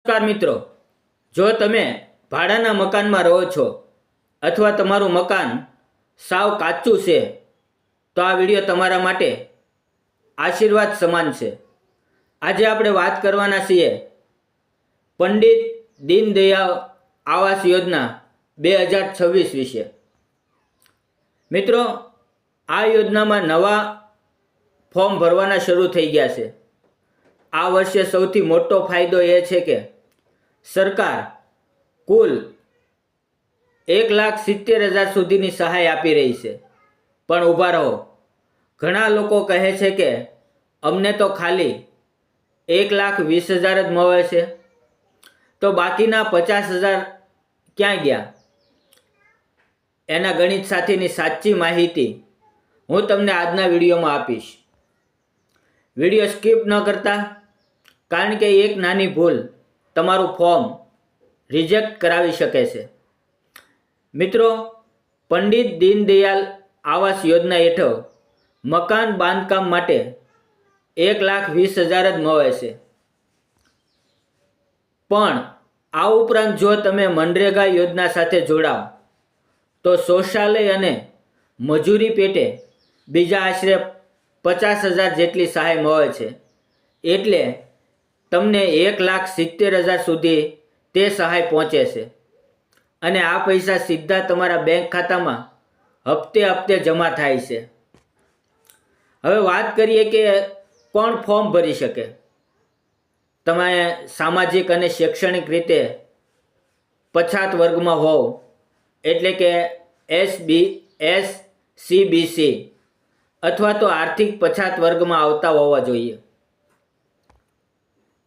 નમસ્કાર મિત્રો, જો તમે ભાડાના મકાનમાં રહો છો અથવા તમારું મકાન સાવ કાચું છે તો આ વિડીયો તમારા માટે આશીર્વાદ સમાન છે। આજે આપણે વાત કરવાના છીએ પંડિત દીનદયાળ આવાસ યોજના 2026 વિશે। મિત્રો, આ યોજનામાં નવા ફોર્મ ભરવાના શરૂ થઈ ગયા છે। આ વર્ષે સૌથી મોટો ફાયદો એ છે કે સરકાર કુલ 1,70,000 સુધીની સહાય આપી રહી છે। પણ ઊભા રહો, ઘણા લોકો કહે છે કે અમને તો ખાલી 1,20,000 જ મળે છે, તો બાકીના 50,000 ક્યાં ગયા? એના ગણિત સાથેની સાચી માહિતી હું તમને આજના વિડીયોમાં આપીશ। વિડીયો સ્કીપ ન કરતા, કારણ કે એક નાની ભૂલ તમારું ફોર્મ રિજેક્ટ કરાવી શકે છે। મિત્રો, પંડિત દીનદયાળ આવાસ યોજના હેઠળ મકાન બાંધકામ માટે 1,20,000 જ મળે છે। પણ આ ઉપરાંત જો તમે મનરેગા યોજના સાથે જોડાઓ તો શૌચાલય અને મજૂરી પેટે બીજા આશરે 50,000 જેટલી સહાય મળે છે। એટલે તમને 1,70,000 સુધી તે સહાય પહોંચે છે અને આ પૈસા સીધા તમારા બેંક ખાતામાં હપ્તે હપ્તે જમા થાય છે। હવે વાત કરીએ કે કોણ ફોર્મ ભરી શકે। તમે સામાજિક અને શૈક્ષણિક રીતે પછાત વર્ગમાં હોવ, એટલે કે SCBC અથવા તો આર્થિક પછાત વર્ગમાં આવતા હોવા જોઈએ।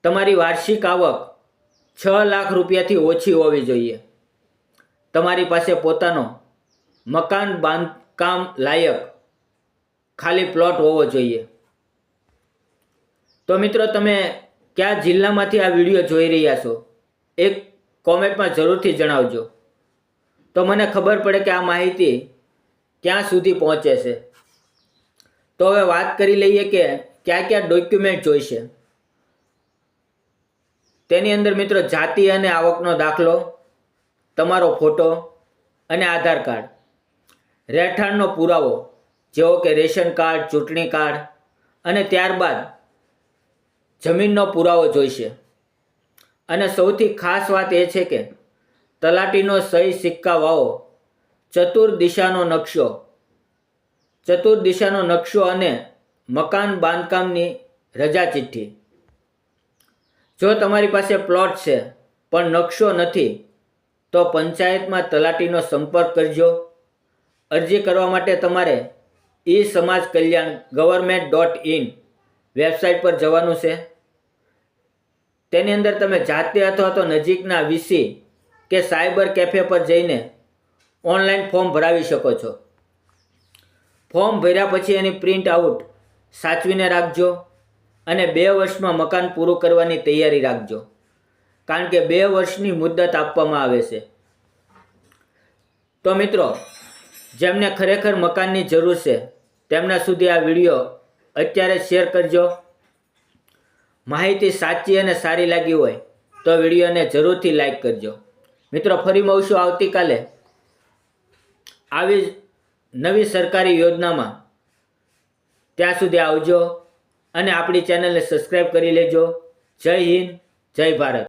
તમારી વાર્ષિક આવક 6 લાખ રૂપિયાથી ઓછી હોવી જોઈએ। તમારી પાસે પોતાનો મકાન બાંધકામ લાયક ખાલી પ્લોટ હોવો જોઈએ। તો મિત્રો, તમે કયા જિલ્લામાંથી આ વિડીયો જોઈ રહ્યા છો એક કોમેન્ટમાં જરૂરથી જણાવજો, તો મને ખબર પડે કે આ માહિતી ક્યાં સુધી પહોંચે છે। તો હવે વાત કરી લઈએ કે કયા કયા ડોક્યુમેન્ટ જોઈશે। તેની અંદર મિત્રો જાતિ અને આવકનો દાખલો, તમારો ફોટો અને આધાર કાર્ડ, રહેઠાણનો પુરાવો જેવો કે રેશન કાર્ડ, ચૂંટણી કાર્ડ, અને ત્યારબાદ જમીનનો પુરાવો જોઈશે। અને સૌથી ખાસ વાત એ છે કે તલાટીનો સહી સિક્કાવાળો ચતુર્દિશાનો નકશો અને મકાન બાંધકામની રજા ચિઠ્ઠી। જો તમારી પાસે પ્લોટ છે પણ નકશો નથી તો પંચાયતમાં તલાટીનો સંપર્ક કરજો। અરજી કરવા માટે તમારે સમાજ કલ્યાણ government.in વેબસાઇટ પર જવાનું છે। તેની અંદર તમે જાતે અથવા તો નજીકના વીસી કે સાયબર કેફે પર જઈને ઓનલાઈન ફોર્મ ભરાવી શકો છો। ફોર્મ ભર્યા પછી એની પ્રિન્ટ આઉટ સાચવીને રાખજો અને 2 વર્ષમાં મકાન પૂરું કરવાની તૈયારી રાખજો, કારણ કે 2 વર્ષની મુદત આપવામાં આવે છે। તો મિત્રો, જેમને ખરેખર મકાનની જરૂર છે તેમના સુધી આ વિડીયો અત્યારે શેર કરજો। માહિતી સાચી અને સારી લાગી હોય તો વિડીયોને જરૂરથી લાઈક કરજો। મિત્રો, ફરી મળશું આવતીકાલે આવી નવી સરકારી યોજનામાં। ત્યાં સુધી આવજો અને આપણી ચેનલને સબસ્ક્રાઈબ કરી લેજો। જય હિન્દ, જય ભારત।